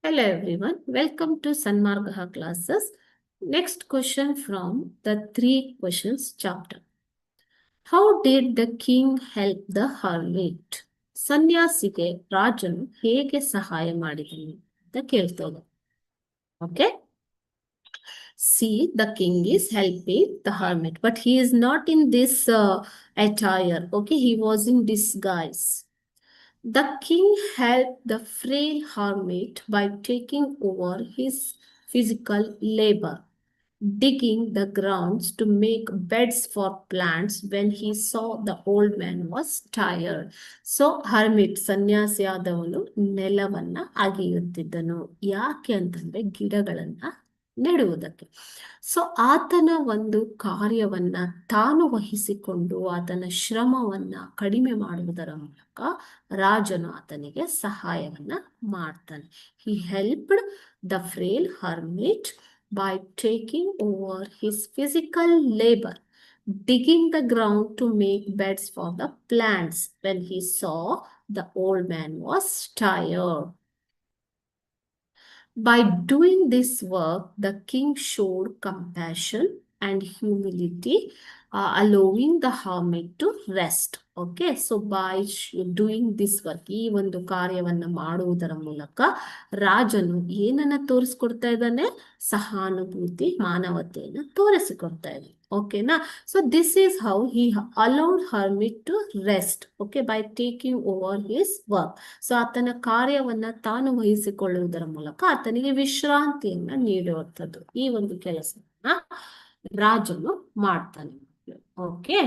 Hello everyone, welcome to Sanmargaha classes. Next question from the 3 questions chapter. How did the king help the hermit? ಸನ್ಯಾಸಿಗೆ ರಾಜನು ಹೇಗೆ ಸಹಾಯ ಮಾಡಿದನು ಅಂತ ಕೇಳ್ತದೆ. Okay? See, the king is helping the hermit, but he is not in this attire. Okay, he was in disguise. The king helped the frail hermit by taking over his physical labor, digging the grounds to make beds for plants when he saw the old man was tired. So hermit ಸನ್ಯಾಸಿಯಾದವನು ನೆಲವನ್ನ ಅಗೆಯುತ್ತಿದ್ದನು. ಯಾಕೆ ಅಂತಂದ್ರೆ ಗಿಡಗಳನ್ನ ನೆಡುವುದಕ್ಕೆ. So ಆತನ ಒಂದು ಕಾರ್ಯವನ್ನ ತಾನು ವಹಿಸಿಕೊಂಡು ಆತನ ಶ್ರಮವನ್ನ ಕಡಿಮೆ ಮಾಡುವುದರ ಮೂಲಕ ರಾಜನು ಆತನಿಗೆ ಸಹಾಯವನ್ನ ಮಾಡ್ತಾನೆ. He helped the frail hermit by taking over his physical labor, digging the ground to make beds for the plants when he saw the old man was tired. By doing this work, the king showed compassion and humility, allowing the hermit to rest. Okay, so by doing this work, ಈ ಒಂದು ಕಾರ್ಯವನ್ನ ಮಾಡುವುದರ ಮೂಲಕ ರಾಜನು ಏನನ್ನ ತೋರಿಸ್ಕೊಡ್ತಾ ಇದ್ದಾನೆ? ಸಹಾನುಭೂತಿ, ಮಾನವತೆಯನ್ನು ತೋರಿಸಿಕೊಡ್ತಾ ಇದ್ದಾನೆ. ಓಕೆನಾ? So this is how he allowed hermit to rest. Okay, by taking over his work. So ಆತನ ಕಾರ್ಯವನ್ನ ತಾನು ವಹಿಸಿಕೊಳ್ಳುವುದರ ಮೂಲಕ ಆತನಿಗೆ ವಿಶ್ರಾಂತಿಯನ್ನ ನೀಡುವಂಥದ್ದು ಈ ಒಂದು ಕೆಲಸವನ್ನ ರಾಜನು ಮಾಡ್ತಾನೆ. ಓಕೆ.